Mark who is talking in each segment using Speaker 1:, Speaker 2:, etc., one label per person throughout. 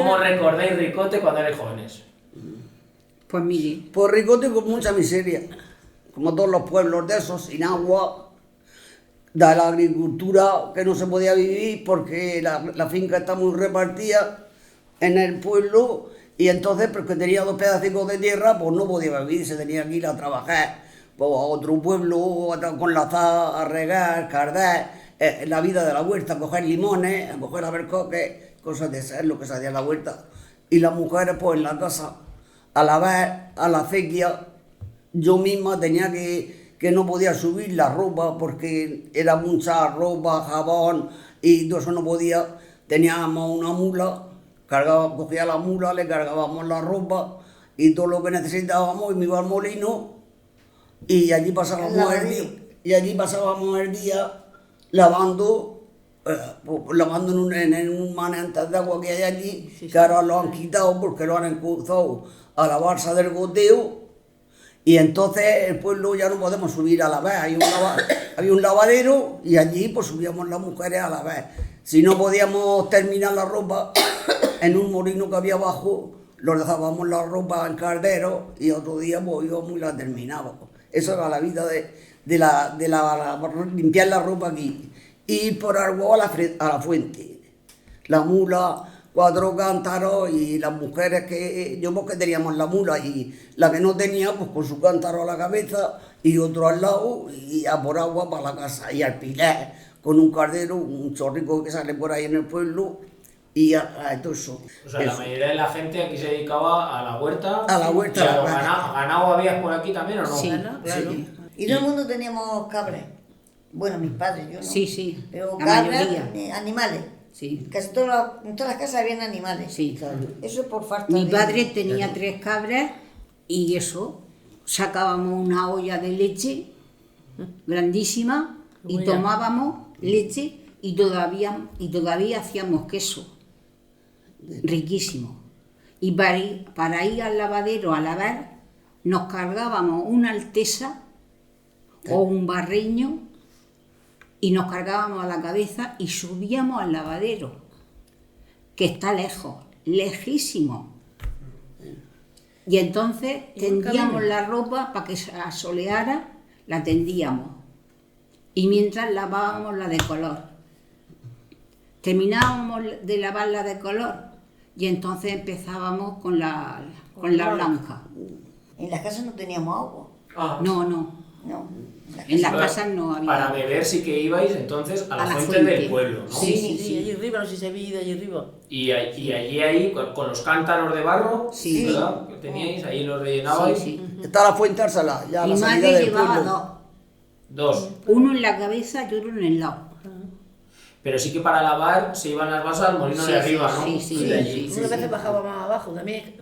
Speaker 1: ¿Cómo recordáis Ricote cuando erais jóvenes?
Speaker 2: Pues mire,
Speaker 3: Pues Ricote con mucha miseria, como todos los pueblos de esos, sin agua, de la agricultura que no se podía vivir porque la finca está muy repartida en el pueblo y entonces porque tenía 2 pedacicos de tierra pues no podía vivir, se tenía que ir a trabajar pues, a otro pueblo, con la azada, a regar, cardar, la vida de la huerta, a coger limones, a coger albaricoques, cosas de esas, es lo que se hacía en la huerta. Y las mujeres pues en la casa, a lavar, a la acequia, yo misma tenía que no podía subir la ropa porque era mucha ropa, jabón y todo eso no podía. Teníamos una mula, cogía la mula, le cargábamos la ropa y todo lo que necesitábamos y me iba al molino y allí pasábamos el día lavando, en un manantial de agua que hay allí, que ahora lo han quitado porque lo han encauzado a la balsa del goteo. Y entonces el pueblo ya no podemos subir a lavar, había un lavadero y allí pues subíamos las mujeres a lavar. Si no podíamos terminar la ropa en un molino que había abajo, lo dejábamos la ropa en caldero y otro día pues íbamos y la terminábamos. Esa era la vida de limpiar la ropa aquí. Y por algo a la fuente. La mula, 4 cántaros y las mujeres porque teníamos la mula y la que no tenía pues con su cántaro a la cabeza y otro al lado y a por agua para la casa y al pilar con un cardero, un chorrico que sale por ahí en el pueblo y a todo eso.
Speaker 1: O sea, la mayoría de la gente aquí se dedicaba a la huerta.
Speaker 3: A la huerta.
Speaker 1: ¿Y a ganado habías por aquí también o no?
Speaker 2: sí,
Speaker 4: Claro.
Speaker 2: sí.
Speaker 4: Y todo el mundo teníamos cabras. Bueno, mis padres, yo no.
Speaker 2: Sí, sí,
Speaker 4: Pero
Speaker 2: la
Speaker 4: cabras,
Speaker 2: mayoría.
Speaker 4: animales.
Speaker 2: Sí,
Speaker 4: Casi en todas las casas habían animales.
Speaker 2: sí.
Speaker 4: Eso por falta
Speaker 2: Mi
Speaker 4: de...
Speaker 2: padre tenía 3 cabras y eso, sacábamos una olla de leche grandísima y
Speaker 5: Buena.
Speaker 2: tomábamos leche y todavía hacíamos queso, riquísimo. Y para ir al lavadero a lavar, nos cargábamos una alteza o un barreño y nos cargábamos a la cabeza y subíamos al lavadero, que está lejos, lejísimo. Y entonces tendíamos la ropa para que se asoleara, la tendíamos. Y mientras lavábamos la de color. Terminábamos de lavar la de color y entonces empezábamos con la blanca.
Speaker 4: En las casas no teníamos agua.
Speaker 1: Ah,
Speaker 2: No,
Speaker 4: No.
Speaker 2: en las
Speaker 1: Para-
Speaker 2: casas no había.
Speaker 1: Para beber sí que ibais entonces a la fuente
Speaker 2: fuente.
Speaker 1: del pueblo, ¿no?
Speaker 2: Sí.
Speaker 5: Sí, allí arriba, no sé si se veía allí arriba.
Speaker 1: Y allí ahí, con los cántaros de barro,
Speaker 2: Sí.
Speaker 1: ¿verdad? Que teníais, ahí los rellenabais.
Speaker 2: Sí.
Speaker 3: Está la fuente Arsala, ya a
Speaker 2: Mi
Speaker 3: la salida
Speaker 2: madre
Speaker 3: del
Speaker 2: llevaba
Speaker 3: pueblo.
Speaker 1: 2.
Speaker 2: uno en la cabeza y otro en el lado.
Speaker 1: Pero sí que para lavar se iban las balsas al molino
Speaker 2: Sí,
Speaker 1: de arriba,
Speaker 2: sí,
Speaker 1: ¿no?
Speaker 2: sí,
Speaker 1: De allí.
Speaker 2: sí.
Speaker 5: Una vez bajaba más abajo también.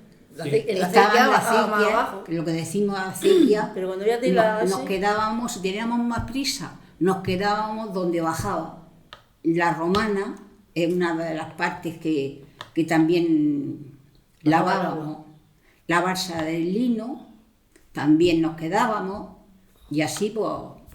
Speaker 1: Sí.
Speaker 5: En la
Speaker 2: Estaba
Speaker 5: acequia
Speaker 2: en la
Speaker 5: bajaba más
Speaker 2: acequia,
Speaker 5: abajo.
Speaker 2: lo que decimos acequia,
Speaker 5: Pero cuando ya te la
Speaker 2: nos quedábamos, si teníamos más prisa, nos quedábamos donde bajaba. La romana es una de las partes que también lavábamos. La balsa del lino, también nos quedábamos, y así pues...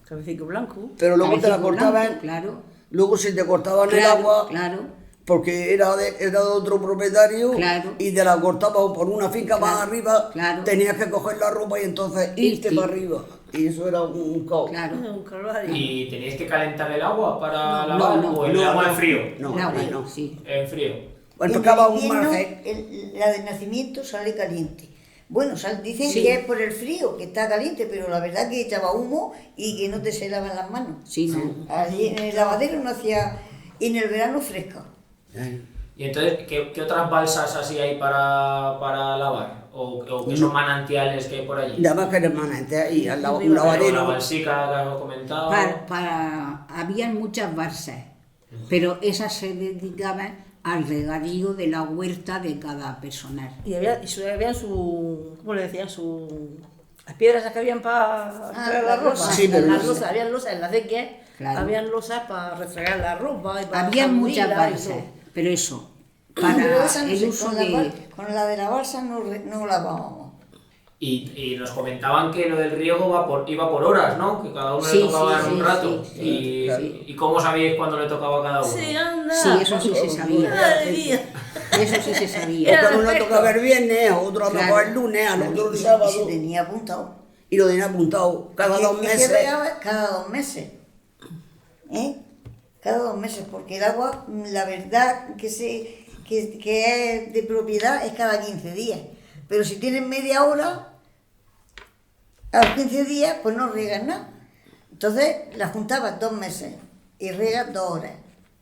Speaker 5: Cabecito blanco.
Speaker 3: Pero luego te la
Speaker 2: cabecito
Speaker 3: cortaban,
Speaker 2: blanco, claro,
Speaker 3: luego si te cortaban el
Speaker 2: claro,
Speaker 3: agua,
Speaker 2: claro.
Speaker 3: porque era de otro propietario
Speaker 2: Claro.
Speaker 3: y te la cortaban por una finca más
Speaker 2: Claro,
Speaker 3: arriba,
Speaker 2: claro.
Speaker 3: tenías que coger la ropa y entonces irte
Speaker 2: Irte.
Speaker 3: para arriba. Y eso era un caos.
Speaker 2: Claro.
Speaker 5: Un calvario.
Speaker 1: ¿Y teníais que calentar el agua para
Speaker 2: No,
Speaker 1: lavar?
Speaker 2: no,
Speaker 1: ¿O el
Speaker 3: no,
Speaker 1: agua
Speaker 3: no.
Speaker 1: en frío?
Speaker 3: No,
Speaker 2: El agua,
Speaker 3: no.
Speaker 2: sí.
Speaker 1: En frío.
Speaker 3: Cuando
Speaker 4: En
Speaker 3: tocaba
Speaker 4: el
Speaker 3: un
Speaker 4: invierno,
Speaker 3: margen,
Speaker 4: la de nacimiento sale caliente. Bueno, dicen
Speaker 2: Sí.
Speaker 4: que es por el frío, que está caliente, pero la verdad que echaba humo y que no te se lavan las manos.
Speaker 2: Sí, no.
Speaker 4: Allí en el lavadero no hacía... Y en el verano fresca.
Speaker 1: ¿Y entonces qué otras balsas así hay para lavar? ¿O qué son manantiales que hay por allí?
Speaker 3: nada más que hermanante y al lado un
Speaker 1: Pero la
Speaker 3: lavadero.
Speaker 1: balsica que hemos comentado.
Speaker 2: Habían muchas balsas, pero esas se dedicaban al regadío de la huerta de cada personal.
Speaker 5: Y habían ¿cómo le decían? Las piedras esas que habían para traer la
Speaker 4: las
Speaker 5: ropa.
Speaker 4: losas.
Speaker 3: Sí, pero
Speaker 5: las
Speaker 3: no-
Speaker 5: losas, habían losas en la acequia,
Speaker 2: Claro.
Speaker 5: habían losas para refregar la ropa y para
Speaker 2: Había muchas
Speaker 5: sacudirla y
Speaker 2: balsas,
Speaker 5: todo.
Speaker 2: pero eso,
Speaker 4: Pero
Speaker 2: para
Speaker 4: esa no
Speaker 2: el
Speaker 4: sé,
Speaker 2: uso
Speaker 4: con con la de la balsa no lavábamos.
Speaker 1: Y nos comentaban que lo del riego iba por horas, ¿no? Que cada uno
Speaker 2: Sí,
Speaker 1: le tocaba
Speaker 2: sí,
Speaker 1: en un
Speaker 2: sí,
Speaker 1: rato.
Speaker 2: sí,
Speaker 1: ¿Y cómo sabíais cuándo le tocaba a cada uno?
Speaker 5: Sí, anda.
Speaker 2: Sí, eso sí se sabía.
Speaker 5: Madre mía.
Speaker 2: Eso sí se
Speaker 3: O
Speaker 2: sabía.
Speaker 3: que a uno le tocaba el viernes, a otro a lo mejor el lunes, a otro el
Speaker 4: Y se
Speaker 3: sábado.
Speaker 4: tenía apuntado.
Speaker 3: Y lo tenía apuntado cada 2
Speaker 4: Es que
Speaker 3: meses.
Speaker 4: regaba cada 2 meses. ¿Eh? Cada 2 meses, porque el agua, la verdad que es de propiedad es cada 15 días. Pero si tienes media hora, a los 15 días, pues no riegas nada. Entonces la juntabas 2 meses y riegas 2 horas.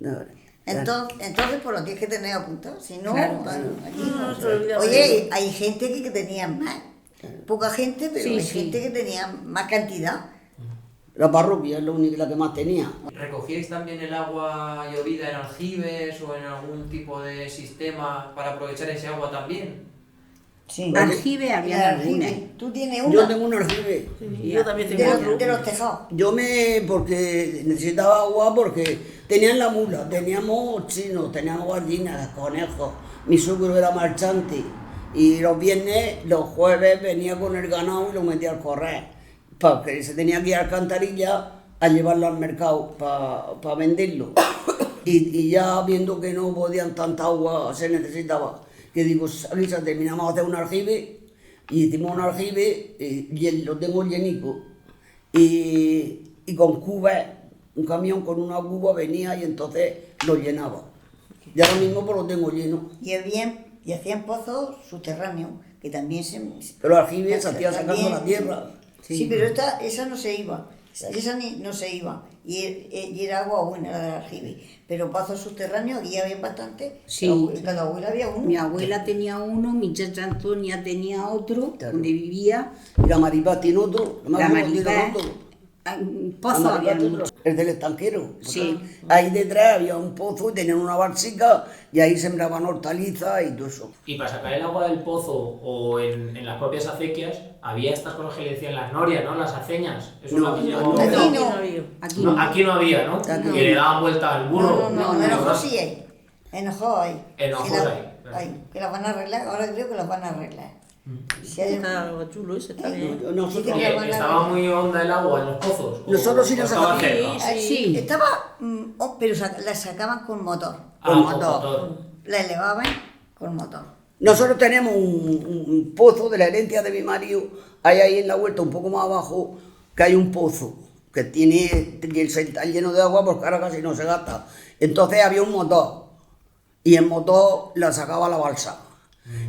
Speaker 3: No,
Speaker 4: Entonces pues lo tienes que tener apuntado, si no,
Speaker 2: Claro.
Speaker 4: aquí
Speaker 5: No, se olvidaba de
Speaker 4: Oye, hay gente que tenía más, poca gente, pero
Speaker 2: Sí,
Speaker 4: hay
Speaker 2: sí.
Speaker 4: gente que tenía más cantidad.
Speaker 3: La parroquia es la única la que más tenía.
Speaker 6: ¿Recogíais también el agua llovida en aljibes o en algún tipo de sistema para aprovechar ese agua también?
Speaker 4: Sí.
Speaker 2: Aljibe había
Speaker 4: El aljibe.
Speaker 2: algunas.
Speaker 4: Tú tienes una
Speaker 3: Yo tengo un aljibe.
Speaker 5: Sí, yo también
Speaker 4: de
Speaker 5: tengo
Speaker 4: los, de
Speaker 5: otro.
Speaker 4: los tejados.
Speaker 3: Porque necesitaba agua, porque tenían la mula, teníamos chinos, teníamos gallinas, conejos. Mi suegro era marchante y los viernes, los jueves venía con el ganado y lo metía al correr, porque se tenía que ir a Alcantarilla a llevarlo al mercado para venderlo. Y ya viendo que no podían tanta agua, se necesitaba, que digo, Lisa, terminamos de hacer un aljibe y hicimos un aljibe y lo tengo llenico. Y con cubas, un camión con una cuba venía y entonces lo llenaba. Y ahora mismo pues lo tengo lleno.
Speaker 4: Y hacían pozos subterráneos, que también se...
Speaker 3: Pero el aljibe se hacía sacando
Speaker 4: también-
Speaker 3: la tierra.
Speaker 4: Sí, pero esa no se iba. Esa no se iba. Y era agua buena la del aljibe. Pero pozos subterráneos aquí había bastante.
Speaker 2: Sí.
Speaker 4: Cada abuela había uno.
Speaker 2: Mi abuela tenía uno, mi chacha Antonia tenía otro,
Speaker 3: Claro.
Speaker 2: donde vivía.
Speaker 3: Y la Maripaz tiene otro.
Speaker 2: La
Speaker 3: Maripaz
Speaker 2: Maripaz.
Speaker 3: otro.
Speaker 2: Pozo
Speaker 3: La
Speaker 2: había
Speaker 3: Maripaz
Speaker 2: mucho.
Speaker 3: otro. El del estanquero.
Speaker 2: Sí.
Speaker 3: Ahí detrás había un pozo y tenían una barsica y ahí sembraban hortalizas y todo eso.
Speaker 1: Y para sacar el agua del pozo o en las propias acequias, había estas cosas que le decían las norias, ¿no? Las aceñas. Eso
Speaker 3: No,
Speaker 1: es lo que
Speaker 3: no,
Speaker 1: llegó.
Speaker 4: Aquí
Speaker 5: No,
Speaker 4: no.
Speaker 5: había.
Speaker 2: Aquí
Speaker 1: No,
Speaker 2: no.
Speaker 1: aquí no había, ¿no?
Speaker 3: Aquí
Speaker 1: Que le daban vuelta al burro.
Speaker 4: No,
Speaker 2: no,
Speaker 4: enojó
Speaker 1: ¿verdad?
Speaker 4: sí hay. Enojó hay.
Speaker 1: Enojó
Speaker 4: Que la-
Speaker 1: hay, claro.
Speaker 4: hay, que las van a arreglar, ahora creo que las van a arreglar. Si hay-
Speaker 5: Está algo chulo ese también.
Speaker 3: Nosotros,
Speaker 4: Sí,
Speaker 1: Y
Speaker 4: que la van a
Speaker 1: estaba
Speaker 4: arreglar.
Speaker 1: muy honda el agua en los pozos.
Speaker 3: Nosotros sí
Speaker 1: o
Speaker 3: la
Speaker 1: estaba
Speaker 3: sacamos.
Speaker 1: cerca.
Speaker 4: Ay,
Speaker 2: Sí.
Speaker 4: Estaba, pero la sacaban con motor.
Speaker 1: Ah,
Speaker 3: con
Speaker 1: con
Speaker 3: motor.
Speaker 1: motor.
Speaker 4: La elevaban con motor.
Speaker 3: Nosotros tenemos un pozo de la herencia de mi marido, ahí en la huerta, un poco más abajo, que hay un pozo que tiene y está lleno de agua porque ahora casi no se gasta. Entonces había un motor y el motor la sacaba la balsa.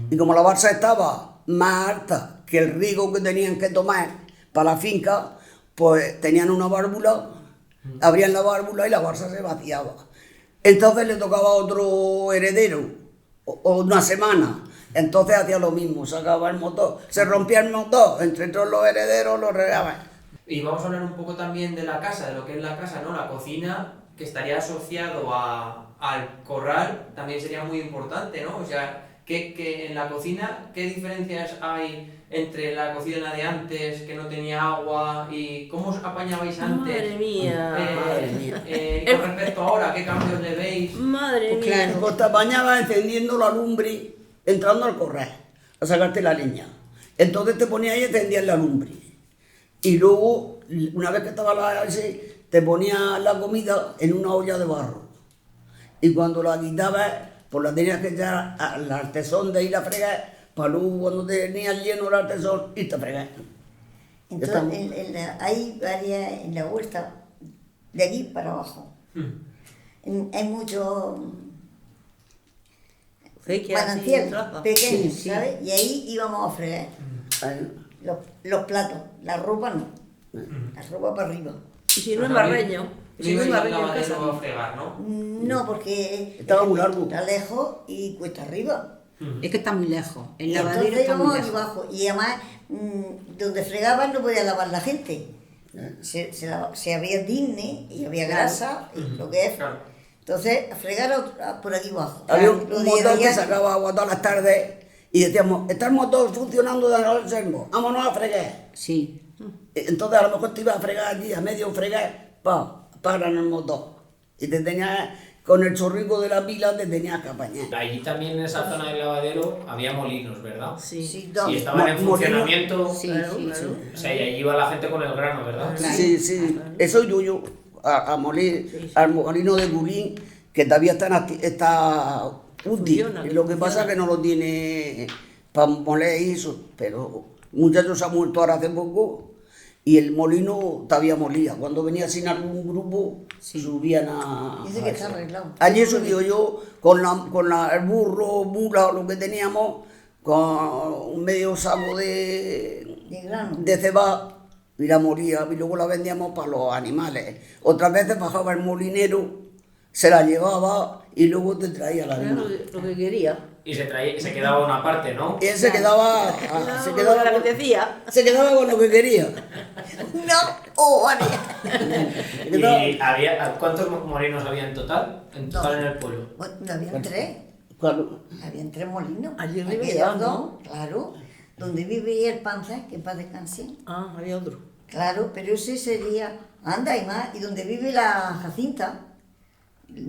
Speaker 3: Y como la balsa estaba más alta que el riego que tenían que tomar para la finca, pues tenían una válvula, abrían la válvula y la balsa se vaciaba. Entonces le tocaba a otro heredero, o una semana. Entonces hacía lo mismo, sacaba el motor, se rompía el motor, entre todos los herederos lo regaban.
Speaker 6: Y vamos a hablar un poco también de la casa, de lo que es la casa, ¿no? La cocina, que estaría asociado al corral, también sería muy importante, ¿no? O sea, que en la cocina, ¿qué diferencias hay entre la cocina de antes, que no tenía agua, y cómo os apañabais antes?
Speaker 5: Madre mía.
Speaker 3: Madre mía.
Speaker 6: Con respecto a ahora, ¿qué cambios le veis?
Speaker 5: Madre
Speaker 2: Pues
Speaker 5: mía.
Speaker 2: claro.
Speaker 3: Pues te apañabas encendiendo la lumbre, entrando al corral, a sacarte la leña. Entonces te ponías y encendías la lumbre. Y luego, una vez que estaba la ese, te ponías la comida en una olla de barro. Y cuando la quitabas, pues la tenías que echar al artesón de ir a fregar, para luego cuando tenías lleno el artesón, irte a fregar.
Speaker 4: Entonces,
Speaker 3: estamos.
Speaker 4: hay varias en la huerta, de aquí para abajo. Hay muchos
Speaker 5: Acequias, sí,
Speaker 4: manantiales
Speaker 5: traza.
Speaker 4: pequeños,
Speaker 2: Sí, sí.
Speaker 4: ¿sabes? Y ahí íbamos a fregar.
Speaker 3: Ahí.
Speaker 4: Los platos, la ropa no. La ropa para arriba.
Speaker 5: Y si no es marreño. Y si no es
Speaker 6: ibais al
Speaker 5: marreño en casa.
Speaker 6: lavadero a fregar, ¿no?
Speaker 4: No, porque
Speaker 3: Estaba muy largo.
Speaker 4: está lejos y cuesta arriba.
Speaker 2: Es que está muy lejos. El
Speaker 4: Y
Speaker 2: lavadero
Speaker 4: entonces
Speaker 2: está muy
Speaker 4: íbamos aquí
Speaker 2: lejos.
Speaker 4: abajo. Y además, donde fregaban no podía lavar la gente. Se había disne y había grasa, y lo que es.
Speaker 6: Claro.
Speaker 4: Entonces, a fregar por aquí abajo.
Speaker 3: Había
Speaker 4: Lo
Speaker 3: un
Speaker 4: de
Speaker 3: motor que
Speaker 4: allá-
Speaker 3: sacaba agua todas las tardes y decíamos, está el motor funcionando de los sermos, vámonos a fregar.
Speaker 2: Sí.
Speaker 3: Entonces a lo mejor te ibas a fregar allí, a medio fregar, paran el motor. Y te tenías, con el chorrico de la pila, te tenías que apañar.
Speaker 1: Allí también en esa zona del lavadero había molinos, ¿verdad?
Speaker 5: Sí.
Speaker 4: Sí, dos.
Speaker 1: Y estaban en
Speaker 3: Molino.
Speaker 1: funcionamiento.
Speaker 2: Sí,
Speaker 5: Claro,
Speaker 2: sí,
Speaker 5: claro.
Speaker 2: sí.
Speaker 1: O sea, y allí iba la gente con el grano, ¿verdad?
Speaker 2: Claro.
Speaker 3: Sí, sí, eso yo a moler, al molino de Gulín, que todavía está útil.
Speaker 5: Funciona,
Speaker 3: Lo que pasa es que no lo tiene para moler y eso, pero un muchacho se ha muerto ahora hace poco y el molino todavía molía. Cuando venía sin algún grupo, subían a...
Speaker 4: Dice que está arreglado.
Speaker 3: Allí subí yo con el burro, mula o lo que teníamos, con un medio saco
Speaker 4: De grano.
Speaker 3: de cebada y la moría y luego la vendíamos para los animales. Otras veces bajaba el molinero, se la llevaba y luego te traía la
Speaker 5: Era
Speaker 3: harina.
Speaker 5: lo que quería.
Speaker 1: Y se quedaba una parte, ¿no?
Speaker 3: Y él se quedaba,
Speaker 5: Era
Speaker 3: se
Speaker 5: lo
Speaker 3: quedaba,
Speaker 5: que le
Speaker 3: con,
Speaker 5: apetecía.
Speaker 3: se quedaba con lo que quería.
Speaker 4: No, oh, vale.
Speaker 3: Se quedaba-
Speaker 1: ¿Y cuántos molinos había en total? En total en el pueblo.
Speaker 4: Bueno, habían tres.
Speaker 3: Cuando-
Speaker 4: Habían tres molinos.
Speaker 5: Allí arriba
Speaker 4: Aquellos
Speaker 5: ya,
Speaker 4: dos,
Speaker 5: ¿no?
Speaker 4: claro. Donde vive el panza, que para descansar.
Speaker 5: Ah, había otro.
Speaker 4: Claro, pero ese sería. Anda y más. Y donde vive la Jacinta,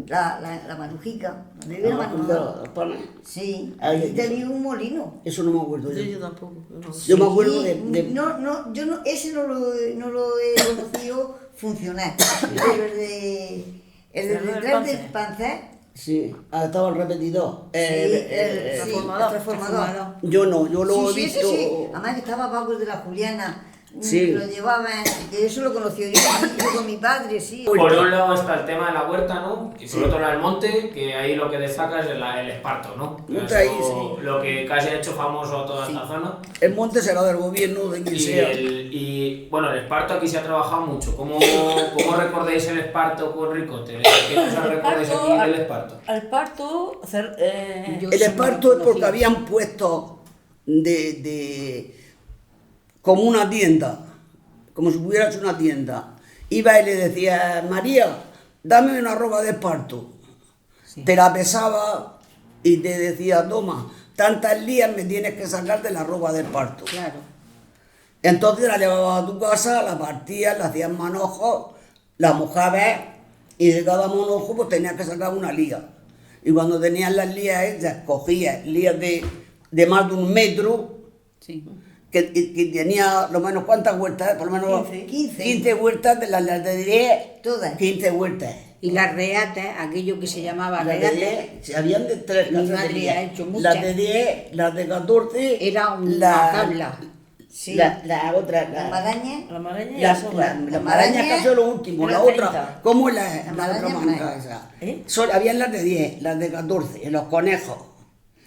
Speaker 4: la Marujica. Donde vive la Marujica.
Speaker 3: los panes.
Speaker 4: Sí,
Speaker 3: Ahí,
Speaker 4: ahí tenía un molino.
Speaker 3: Eso no me acuerdo
Speaker 5: Sí,
Speaker 3: yo.
Speaker 5: yo tampoco. No.
Speaker 3: Yo me acuerdo
Speaker 4: Sí,
Speaker 3: de-
Speaker 4: No, yo no, ese no lo he conocido funcionar. Pero el de
Speaker 5: ¿El del
Speaker 4: detrás del
Speaker 5: Panzer?
Speaker 4: Panzer,
Speaker 3: Sí, estaba el repetidor.
Speaker 4: el
Speaker 5: transformador.
Speaker 4: transformador.
Speaker 3: Yo no, yo lo
Speaker 4: Sí,
Speaker 3: he
Speaker 4: ese
Speaker 3: visto.
Speaker 4: sí. Además que estaba Paco de la Juliana.
Speaker 3: Sí.
Speaker 4: Lo llevaban, que eso lo conocí yo con mi padre, sí.
Speaker 1: Por un lado está el tema de la huerta, ¿no? Y por otro lado el monte, que ahí lo que destaca es el esparto, ¿no? Que
Speaker 3: Monte
Speaker 1: es
Speaker 3: ahí,
Speaker 1: lo que casi ha hecho famoso a toda esta zona.
Speaker 3: El monte será del gobierno, de quien sea.
Speaker 1: Y bueno, el esparto aquí se ha trabajado mucho. ¿Cómo recordáis el esparto con Ricote? ¿Qué cosas recordáis aquí del esparto?
Speaker 5: Al parto, hacer.
Speaker 2: Yo
Speaker 3: El
Speaker 2: eso no
Speaker 3: esparto
Speaker 2: lo
Speaker 3: es porque
Speaker 2: conocía.
Speaker 3: habían puesto como una tienda, como si hubiera hecho una tienda. Iba y le decía, María, dame una ropa de esparto. Te la pesaba y te decía, toma, tantas días me tienes que sacar de la ropa de esparto.
Speaker 2: Claro.
Speaker 3: Entonces la llevabas a tu casa, la partías, la hacías manojos, la mojabas y de cada manojo pues tenías que sacar una liga. Y cuando tenías las ligas hechas, cogías ligas de más de 1 metro,
Speaker 2: Sí.
Speaker 3: que tenía lo menos cuántas vueltas, por lo menos
Speaker 4: 15.
Speaker 3: vueltas de las de 10,
Speaker 4: Todas.
Speaker 3: 15 vueltas.
Speaker 2: Y las reatas, aquello que se llamaba
Speaker 3: Las de
Speaker 2: reatas,
Speaker 3: 10, si habían de 3
Speaker 2: Mi
Speaker 3: casas de
Speaker 2: madre
Speaker 3: 10.
Speaker 2: ha hecho muchas.
Speaker 3: Las de 10, las de 14,
Speaker 2: era una tabla.
Speaker 4: Sí.
Speaker 3: la otra,
Speaker 4: La maraña.
Speaker 5: La maraña y
Speaker 3: La,
Speaker 5: la soga.
Speaker 3: la maraña es casi lo último,
Speaker 5: Era
Speaker 3: la otra,
Speaker 5: 30.
Speaker 3: ¿cómo es
Speaker 4: La
Speaker 3: la
Speaker 4: maraña
Speaker 3: otra
Speaker 4: es
Speaker 3: manga
Speaker 4: más.
Speaker 3: esa?
Speaker 5: ¿Eh?
Speaker 3: Habían las de 10, las de 14, los conejos.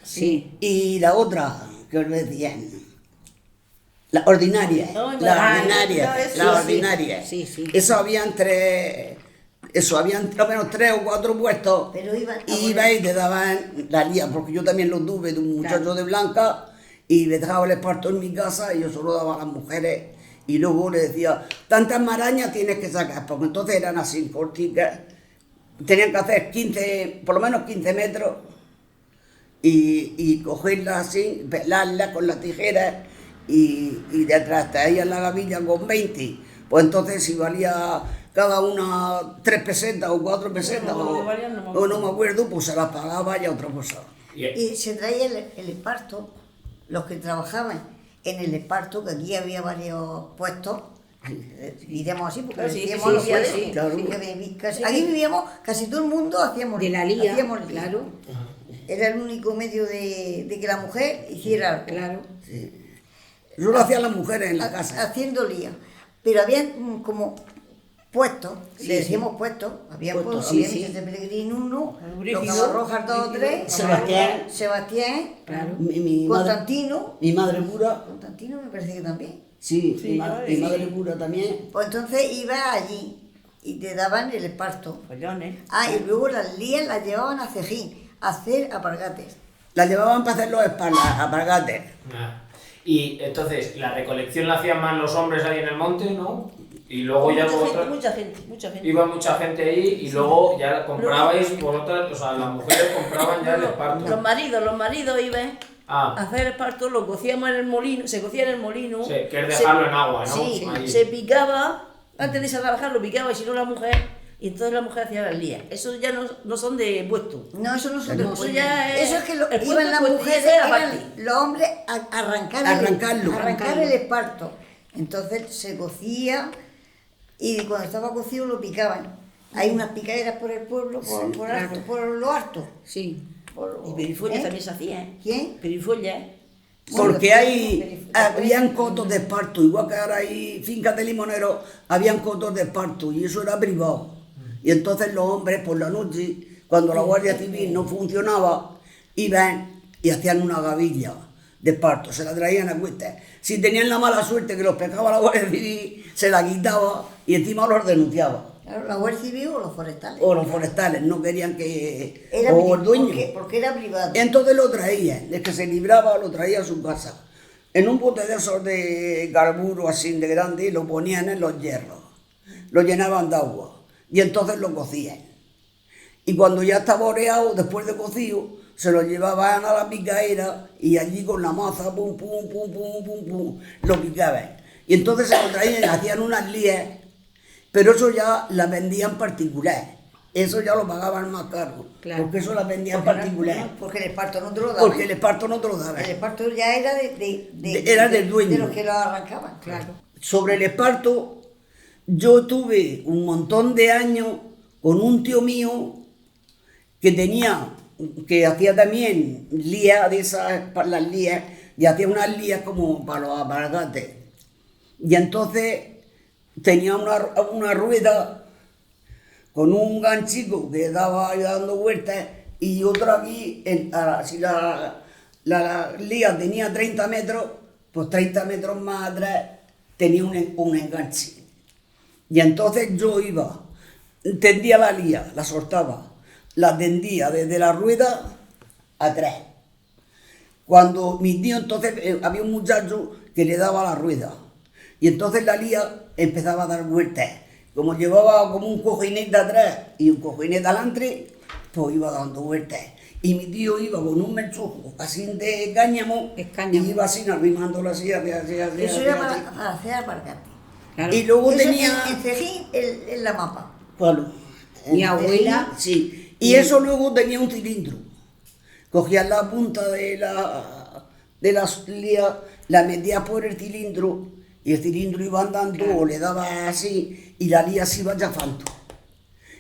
Speaker 2: Sí.
Speaker 3: Y la otra, que os decían, la ordinaria,
Speaker 5: No,
Speaker 3: la ordinaria,
Speaker 5: sí,
Speaker 3: la
Speaker 2: sí.
Speaker 3: ordinaria.
Speaker 2: Sí, sí.
Speaker 3: Eso habían 3, eso habían lo menos 3 o 4 puestos.
Speaker 4: Pero iban a
Speaker 3: y
Speaker 4: poner-
Speaker 3: iba y te daban la lía, porque yo también lo tuve de un muchacho de Blanca y me dejaba el esparto en mi casa y yo solo daba a las mujeres y luego le decía, tantas marañas tienes que sacar, porque entonces eran así corticas, tenían que hacer 15, por lo menos 15 metros y cogerlas así, pelarlas con las tijeras y detrás traían la gavilla con 20, pues entonces si valía cada una 3 pesetas o 4 pesetas
Speaker 5: No,
Speaker 3: o,
Speaker 5: valían, no me
Speaker 3: o
Speaker 5: acuerdo.
Speaker 3: no me acuerdo, pues se las pagaba y a otra cosa.
Speaker 4: Y se traía el esparto, los que trabajaban en el esparto, que aquí había varios puestos, diríamos así, porque
Speaker 5: Claro, sí,
Speaker 4: decíamos
Speaker 5: sí,
Speaker 4: los
Speaker 5: sí,
Speaker 4: puestos.
Speaker 5: sí,
Speaker 3: claro.
Speaker 4: Aquí vivíamos, casi todo el mundo hacíamos
Speaker 2: De la lía,
Speaker 4: hacíamos
Speaker 2: claro.
Speaker 4: Era el único medio de que la mujer hiciera algo.
Speaker 2: Claro.
Speaker 3: Eso lo hacían las mujeres en la casa.
Speaker 4: Haciendo lía. Pero había como puestos,
Speaker 3: Sí,
Speaker 4: le
Speaker 3: sí.
Speaker 4: decíamos puestos, había
Speaker 3: Puestos,
Speaker 4: puestos,
Speaker 3: sí,
Speaker 4: había
Speaker 3: sí.
Speaker 4: Vicente Pellegrino uno,
Speaker 5: El
Speaker 4: los
Speaker 5: Brígido,
Speaker 4: Camarrojas 2 o 3,
Speaker 3: Sebastián.
Speaker 4: Sebastián,
Speaker 2: Claro.
Speaker 3: Mi madre,
Speaker 4: Constantino,
Speaker 3: mi madre pura,
Speaker 4: Constantino me parece que también.
Speaker 3: sí,
Speaker 5: Sí,
Speaker 3: mi
Speaker 5: sí.
Speaker 3: madre pura también.
Speaker 4: Pues entonces iba allí y te daban el esparto.
Speaker 5: Follones.
Speaker 4: Ah, y luego las lías las llevaban a Cejín, a hacer apargates.
Speaker 3: La llevaban para hacer los apargates.
Speaker 1: Ah. Y entonces, la recolección la hacían más los hombres ahí en el monte, ¿no? Y luego ya vosotros...
Speaker 5: Mucha gente.
Speaker 1: Iba mucha gente ahí y luego ya comprabais vosotras, o sea, las mujeres compraban ya el
Speaker 5: Los
Speaker 1: esparto.
Speaker 5: maridos iban a
Speaker 1: Ah,
Speaker 5: hacer esparto, lo cocíamos en el molino, se cocía en el molino.
Speaker 1: sí, que es dejarlo en agua, ¿no?
Speaker 5: Sí,
Speaker 1: Ahí.
Speaker 5: se picaba, antes de irse a trabajar lo picaba y si no la mujer, y entonces la mujer hacía las lías. Eso ya no son de puesto.
Speaker 4: No, eso no son
Speaker 5: No,
Speaker 4: de
Speaker 5: eso ya es-
Speaker 4: Eso es que
Speaker 5: el puesto
Speaker 4: iban las
Speaker 5: es puesto,
Speaker 4: mujeres,
Speaker 5: y ese
Speaker 4: eran
Speaker 5: aparte.
Speaker 4: los hombres a
Speaker 3: Arrancarlo.
Speaker 4: arrancar el esparto. Entonces se cocía y cuando estaba cocido lo picaban. Hay unas picaderas por el pueblo, por lo harto.
Speaker 2: Sí.
Speaker 4: Por
Speaker 5: Y perifollas
Speaker 4: ¿Eh?
Speaker 5: también se hacían.
Speaker 4: ¿Quién?
Speaker 5: Perifollas.
Speaker 3: Porque habían cotos de esparto, igual que ahora hay fincas de limoneros, habían cotos de esparto y eso era privado. Y entonces los hombres por la noche, cuando la Guardia Civil no funcionaba, iban y hacían una gavilla de esparto, se la traían a cuestas. Si tenían la mala suerte que los pescaba la Guardia Civil, se la quitaba y encima los denunciaba.
Speaker 4: Claro, la Guardia Civil o los forestales.
Speaker 3: O los forestales, no querían que...
Speaker 4: Era
Speaker 3: o el dueño.
Speaker 4: porque era privado.
Speaker 3: Entonces lo traía, el que se libraba lo traía a su casa. En un bote de esos de carburo así de grande y lo ponían en los hierros. Lo llenaban de agua y entonces lo cocían. Y cuando ya estaba oreado, después de cocido, se lo llevaban a la picaera y allí con la maza, pum, pum, pum, pum, pum, pum, lo picaban. Y entonces se lo traían y hacían unas lías, pero eso ya las vendían particulares. Eso ya lo pagaban más caro,
Speaker 2: Claro.
Speaker 3: porque eso las vendían particulares.
Speaker 4: Porque el esparto no te lo daban.
Speaker 3: Porque el esparto no te lo daba.
Speaker 4: El esparto ya era
Speaker 3: Era del dueño.
Speaker 4: de los que lo arrancaban.
Speaker 2: Claro.
Speaker 3: Sobre el esparto, yo tuve un montón de años con un tío mío que hacía también lías de esas, para las lías, y hacía unas lías como para los aparagates. Y entonces tenía una rueda con un ganchico que daba ahí dando vueltas y otro aquí, si la lía tenía 30 metros, pues 30 metros más atrás tenía un enganche. Y entonces yo iba, tendía la lía, la soltaba, la tendía desde la rueda atrás. Cuando mi tío, entonces había un muchacho que le daba la rueda y entonces la lía empezaba a dar vueltas. Como llevaba como un cojinete atrás y un cojinete adelante, pues iba dando vueltas. Y mi tío iba con un menchujo así de cáñamo, y iba así arrimándolo así, así.
Speaker 4: Eso era para hacer aparcate.
Speaker 2: Claro.
Speaker 3: Y luego
Speaker 4: Eso
Speaker 3: tenía...
Speaker 4: en Cejín, en la mapa.
Speaker 3: Claro.
Speaker 2: Mi abuela...
Speaker 3: Sí. Y eso luego tenía un cilindro. Cogías la punta de las lías, la metías por el cilindro y el cilindro iba andando o le daba así y la lía se iba chafando.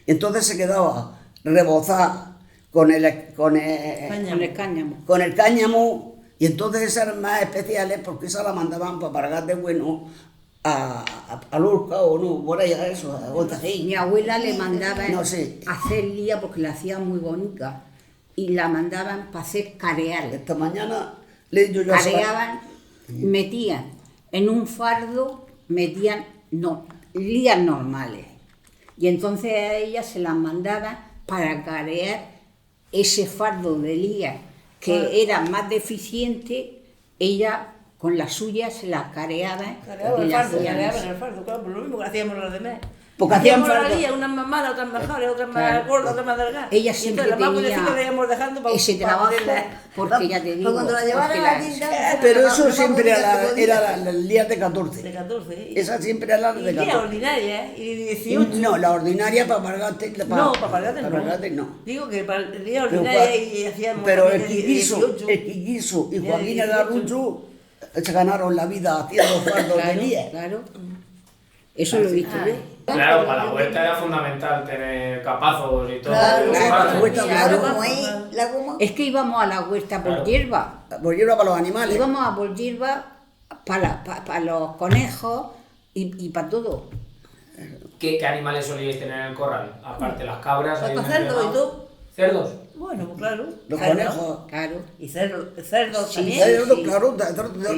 Speaker 3: Entonces se quedaba rebozada con el
Speaker 2: Con el cáñamo.
Speaker 3: con el cáñamo y entonces esas eran más especiales porque esas la mandaban para pagar de bueno a Lorca o no, por ahí a eso, a Gotajín.
Speaker 2: Mi abuela le mandaba
Speaker 3: No sé.
Speaker 2: hacer lía porque la hacía muy bonita y la mandaban para hacer careales.
Speaker 3: Esta mañana le yo ya
Speaker 2: Careaban, metían en un fardo, metían lías normales. Y entonces a ella se las mandaban para carear ese fardo de lías que era más deficiente, ella con la suya se las careaba
Speaker 5: Careaban
Speaker 2: y
Speaker 5: el
Speaker 2: la
Speaker 5: fardo,
Speaker 2: hacían
Speaker 5: careaban
Speaker 2: eso.
Speaker 5: el fardo, claro, por lo mismo que hacíamos los demás.
Speaker 3: Porque hacían
Speaker 5: Hacíamos la
Speaker 3: fardo.
Speaker 5: lía, unas más malas, otras mejores, otras más
Speaker 2: Claro.
Speaker 5: gordas, otras más delgadas.
Speaker 2: Ella
Speaker 5: Y
Speaker 2: siempre
Speaker 5: entonces las más
Speaker 2: tenía
Speaker 5: buenecitas la íbamos dejando para
Speaker 2: ese trabajo,
Speaker 5: ponerla.
Speaker 2: porque ya te digo,
Speaker 4: Pues cuando la llevaran
Speaker 2: porque
Speaker 4: a la
Speaker 2: las-
Speaker 4: tienda...
Speaker 3: Pero eso siempre era las lías de
Speaker 5: De
Speaker 3: 14.
Speaker 5: 14.
Speaker 3: Esa siempre era la
Speaker 5: Y
Speaker 3: de
Speaker 5: lía
Speaker 3: 14.
Speaker 5: ordinaria, ¿eh? Y de 18.
Speaker 3: No, la ordinaria para Margate.
Speaker 5: No, para Pargate no.
Speaker 3: no.
Speaker 5: Digo que para el día
Speaker 3: Pero,
Speaker 5: ordinaria y hacíamos
Speaker 3: pero el
Speaker 5: también de
Speaker 3: Quiquiso
Speaker 5: 18.
Speaker 3: y
Speaker 5: Día
Speaker 3: Joaquín
Speaker 5: 18.
Speaker 3: Agarrucho se ganaron la vida haciendo fardos de
Speaker 2: Claro,
Speaker 3: lía.
Speaker 2: claro. Eso lo he visto yo.
Speaker 1: Claro, para la huerta era fundamental tener capazos y todo.
Speaker 4: Claro,
Speaker 3: la huerta, claro.
Speaker 4: Como ahí, la goma...
Speaker 2: Es que íbamos a la huerta por
Speaker 1: Claro.
Speaker 2: hierba.
Speaker 3: Por hierba para los animales.
Speaker 2: Íbamos a por hierba para los conejos y para todo.
Speaker 1: ¿Qué animales solíais tener en el corral? Aparte las cabras.
Speaker 5: Pues
Speaker 1: ahí
Speaker 5: para
Speaker 1: me han
Speaker 5: cerdos y
Speaker 1: llamado.
Speaker 5: todo.
Speaker 1: ¿Cerdos?
Speaker 5: Bueno, pues claro.
Speaker 3: Los
Speaker 5: Cerdos.
Speaker 3: conejos.
Speaker 2: Claro.
Speaker 5: Y cerdos
Speaker 2: Sí,
Speaker 5: también.
Speaker 3: Cerdos,
Speaker 2: sí.
Speaker 3: claro,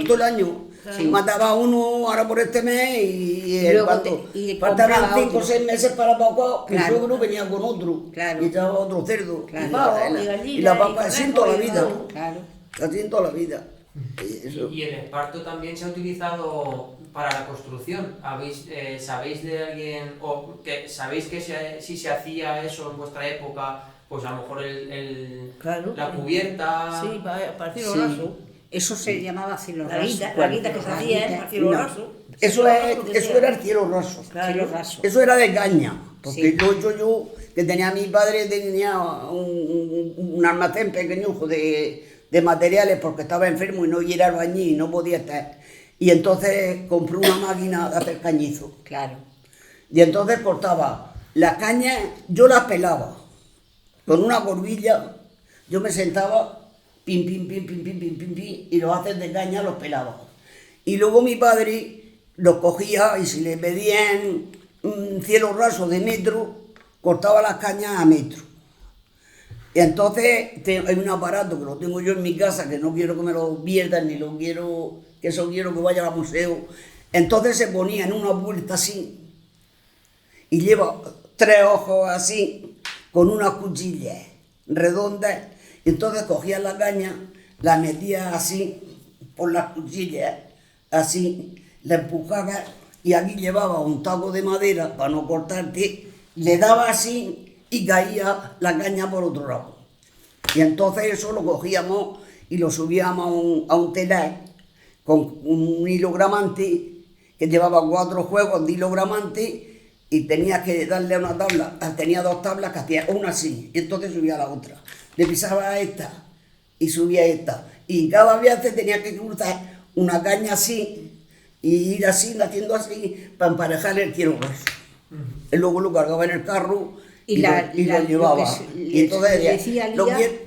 Speaker 3: todo el año.
Speaker 2: Sí.
Speaker 3: Mataba uno ahora por este mes y
Speaker 2: Luego
Speaker 3: cuando
Speaker 2: y
Speaker 3: faltaban
Speaker 2: compraba
Speaker 3: 5 o
Speaker 2: otro.
Speaker 3: 6 meses para papá, mi
Speaker 2: Claro.
Speaker 3: suegro venía con otro.
Speaker 2: Claro.
Speaker 3: Y echaba otro cerdo.
Speaker 2: Claro.
Speaker 3: Y
Speaker 5: Pavo,
Speaker 3: la-
Speaker 5: y gallina,
Speaker 3: y la
Speaker 5: y
Speaker 3: papa así en toda la
Speaker 5: conejo, y
Speaker 3: vida.
Speaker 5: todo.
Speaker 2: Claro.
Speaker 3: Así en toda la vida. Y eso.
Speaker 6: Y el esparto también se ha utilizado para la construcción. ¿Sabéis de alguien, o que sabéis que si se hacía eso en vuestra época, pues a lo mejor
Speaker 5: Claro.
Speaker 6: la cubierta...
Speaker 5: Sí, para cielo
Speaker 2: Sí.
Speaker 5: raso.
Speaker 2: Eso se llamaba cielo
Speaker 5: La
Speaker 2: raso.
Speaker 5: guita que se hacía, ¿eh? Para cielo
Speaker 3: No.
Speaker 5: raso.
Speaker 3: Eso era el cielo raso.
Speaker 5: Claro.
Speaker 2: Cielo raso.
Speaker 3: Eso era de caña, porque
Speaker 2: Sí.
Speaker 3: yo, que tenía mi padre, tenía un almacén pequeñujo de materiales porque estaba enfermo y no iba al albañil y no podía estar. Y entonces compré una máquina de hacer cañizo.
Speaker 2: Claro.
Speaker 3: Y entonces cortaba las cañas, yo las pelaba con una corbilla, Yo me sentaba, pim, pim, pim, pim, pim, pim, pim, pim, y los haces de caña los pelaba. Y luego mi padre los cogía y si le pedían un cielo raso de metro, cortaba las cañas a metro. Y entonces hay un aparato que lo tengo yo en mi casa, que no quiero que me lo pierdan, ni lo quiero, que eso quiero que vaya al museo. Entonces se ponía en una vuelta así, y lleva 3 ojos así, con unas cuchillas redondas, y entonces cogía la caña, la metía así, por las cuchillas, así, la empujaba, y aquí llevaba un taco de madera para no cortarte, le daba así, y caía la caña por otro lado. Y entonces eso lo cogíamos y lo subíamos a un telar con un hilo gramante que llevaba 4 juegos de hilo gramante y tenías que darle a una tabla, tenía 2 tablas que hacía una así, y entonces subía a la otra. Le pisaba a esta y subía a esta. Y cada vez tenía que cruzar una caña así y ir así, haciendo así, para emparejar el cielo raso. Y luego lo cargaba en el carro y lo llevaba. Y entonces decía,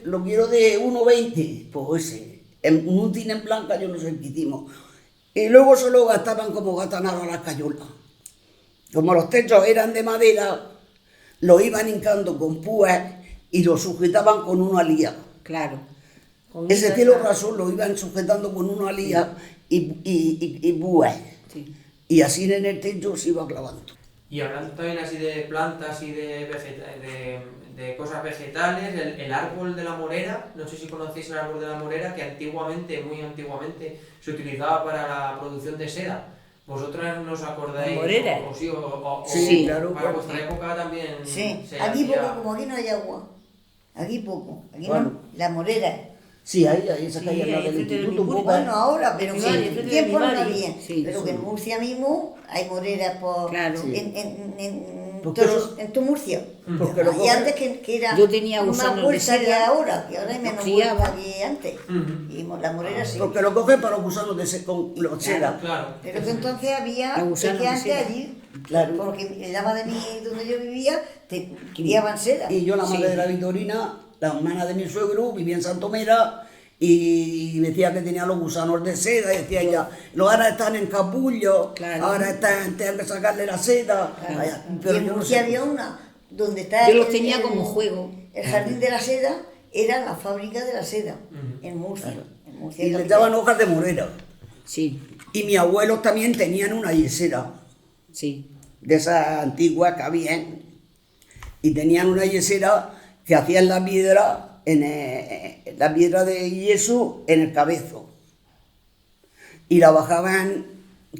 Speaker 3: lo quiero de 1,20, pues ese. En un cine en blanca yo no sé qué hicimos. Y luego se lo gastaban como gastan ahora las cayolas. Como los techos eran de madera, lo iban hincando con púas y lo sujetaban con una lía.
Speaker 2: Claro.
Speaker 3: Ese cielo raso lo iban sujetando con una lía y púas.
Speaker 2: Sí.
Speaker 3: Y así en el techo se iba clavando.
Speaker 6: Y hablando también así de plantas y de cosas vegetales, el árbol de la morera, no sé si conocéis el árbol de la morera, que antiguamente, muy antiguamente, se utilizaba para la producción de seda. ¿Vosotras no os acordáis?
Speaker 5: ¿Morera?
Speaker 3: Sí, claro.
Speaker 6: Para vuestra época también
Speaker 4: Sí,
Speaker 6: se
Speaker 4: aquí
Speaker 6: hacía...
Speaker 4: poco, como aquí no hay agua. Aquí poco. Aquí
Speaker 3: Bueno.
Speaker 4: no, la morera.
Speaker 3: Sí, ahí esa
Speaker 5: Sí,
Speaker 3: calle al lado
Speaker 5: ahí
Speaker 3: del
Speaker 5: frente del
Speaker 3: instituto.
Speaker 5: Mipuri.
Speaker 3: poca.
Speaker 4: Bueno, ahora, pero
Speaker 5: Sí,
Speaker 4: en
Speaker 5: enfrente
Speaker 4: el
Speaker 5: de
Speaker 4: tiempo no
Speaker 5: mi madre.
Speaker 4: había.
Speaker 2: Sí,
Speaker 4: Pero
Speaker 3: sí.
Speaker 4: que en Murcia mismo hay moreras por...
Speaker 2: Claro.
Speaker 3: Porque eso-
Speaker 4: En todo Murcia.
Speaker 3: Porque lo
Speaker 4: Y
Speaker 3: cogen-
Speaker 4: antes que era
Speaker 2: Yo tenía
Speaker 4: más
Speaker 2: gusanos de
Speaker 4: vuelta que
Speaker 2: seda,
Speaker 4: ahora, que ahora hay menos
Speaker 2: criaba.
Speaker 4: vuelta que antes.
Speaker 6: Ujú.
Speaker 4: Y la morera sí.
Speaker 3: Porque lo cogen para los gusanos con los seda.
Speaker 6: Claro.
Speaker 4: Pero que entonces había,
Speaker 2: Los gusanos
Speaker 4: es que
Speaker 2: de
Speaker 4: antes
Speaker 2: seda.
Speaker 4: allí,
Speaker 3: Claro.
Speaker 4: porque el ama de mí, donde yo vivía, te criaban seda.
Speaker 3: Y yo, la madre de la Vitorina, la hermana de mi suegro, vivía en Santomera y decía que tenía los gusanos de seda. Y decía ella, los ahora están en capullo,
Speaker 2: Claro.
Speaker 3: ahora tengo que sacarle la seda. Ay,
Speaker 4: Y
Speaker 3: pero
Speaker 4: en
Speaker 3: yo no
Speaker 4: Murcia
Speaker 3: sé.
Speaker 4: había una donde está
Speaker 2: Yo los tenía como juego.
Speaker 4: El jardín de la seda era la fábrica de la seda en Murcia. En Murcia
Speaker 3: Y le
Speaker 4: capital.
Speaker 3: daban hojas de morera.
Speaker 2: Sí,
Speaker 3: Y mis abuelos también tenían una yesera,
Speaker 2: sí.
Speaker 3: de esas antiguas que habían. Y tenían una yesera que hacían la piedra, la piedra de yeso en el cabezo. Y la bajaban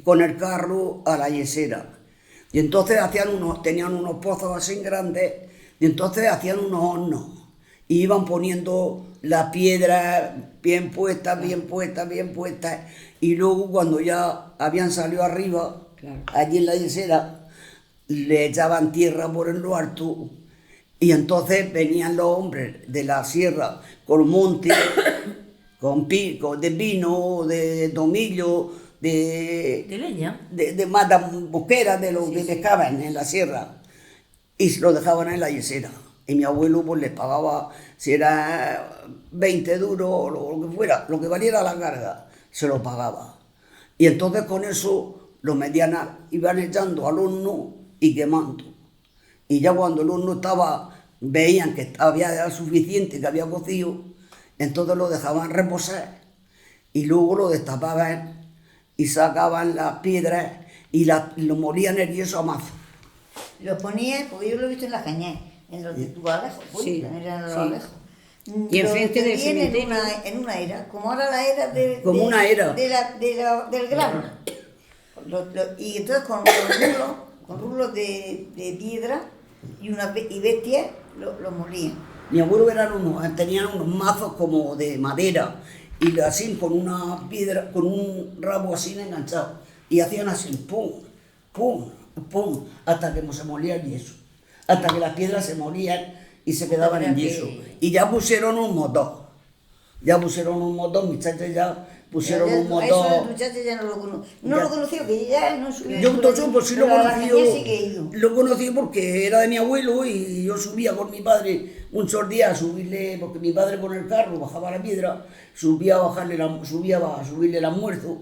Speaker 3: con el carro a la yesera. Y entonces tenían unos pozos así grandes, y entonces hacían unos hornos. Y iban poniendo las piedras bien puestas, bien puestas, bien puestas. Y luego cuando ya habían salido arriba,
Speaker 2: Claro.
Speaker 3: allí en la yesera, le echaban tierra por en lo alto. Y entonces venían los hombres de la sierra con monte, con de pino, de tomillo,
Speaker 5: De leña.
Speaker 3: de matamosquera, de los que pescaban en la sierra, y se lo dejaban en la yesera. Y mi abuelo pues les pagaba, si era 20 duros o lo que fuera, lo que valiera la carga, se lo pagaba. Y entonces con eso lo metían, iban echando al horno y quemando. Y ya cuando el horno veían que había suficiente, que había cocido, entonces lo dejaban reposar y luego lo destapaban y sacaban las piedras y lo molían el yeso a mazo.
Speaker 4: Lo ponía, porque yo lo he visto en las cañas, en los Guadalejos,
Speaker 2: Sí,
Speaker 4: también eran los
Speaker 2: sí.
Speaker 4: Guadalejos.
Speaker 2: Y
Speaker 4: Lo
Speaker 2: enfrente del
Speaker 4: tenían
Speaker 2: cementerio.
Speaker 4: en una era, como ahora la era
Speaker 3: Como una era.
Speaker 4: del grano. Y entonces con rulos de piedra y bestias lo molían.
Speaker 3: Mi abuelo tenían unos mazos como de madera y así con una piedra, con un rabo así enganchado. Y hacían así, pum, pum, pum, hasta que se molía el yeso. Hasta que las piedras se molían y se quedaban en yeso. Y ya pusieron un motor. Ya pusieron un motor, muchachos ya pusieron un
Speaker 4: Eso el
Speaker 3: motor.
Speaker 4: muchacho ya no lo conoce. No
Speaker 3: Ya.
Speaker 4: lo conoció, que ya no subía.
Speaker 3: Yo entonces pues sí lo
Speaker 4: Pero a la
Speaker 3: conocí,
Speaker 4: caña sí que he ido.
Speaker 3: lo conocí porque era de mi abuelo y yo subía con mi padre muchos días a subirle, porque mi padre con el carro bajaba la piedra, subía a subirle el almuerzo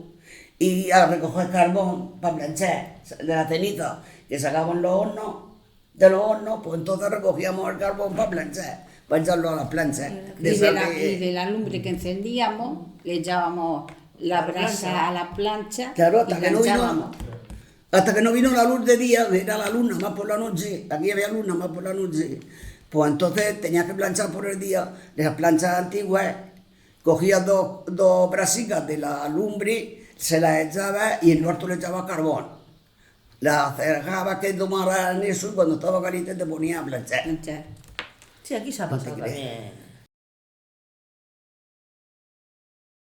Speaker 3: y a recoger carbón para planchar de la ceniza que sacaban los hornos, de los hornos, pues entonces recogíamos el carbón para planchar, para echarlo a las planchas.
Speaker 2: Y de la lumbre que encendíamos, le echábamos la brasa a la plancha
Speaker 3: Claro,
Speaker 2: y
Speaker 3: hasta que no
Speaker 2: planchábamos.
Speaker 3: vino. Hasta que no vino la luz de día, era la luna más por la noche, aquí había luna más por la noche, pues entonces tenías que planchar por el día. Las planchas antiguas, cogías dos brasicas de la lumbre, se las echabas y en el orto le echabas carbón. Las cerrabas que tomaran eso y cuando estaba caliente te ponías a planchar.
Speaker 2: Planchar.
Speaker 5: Sí, aquí se ha pasado
Speaker 3: crees?
Speaker 5: también.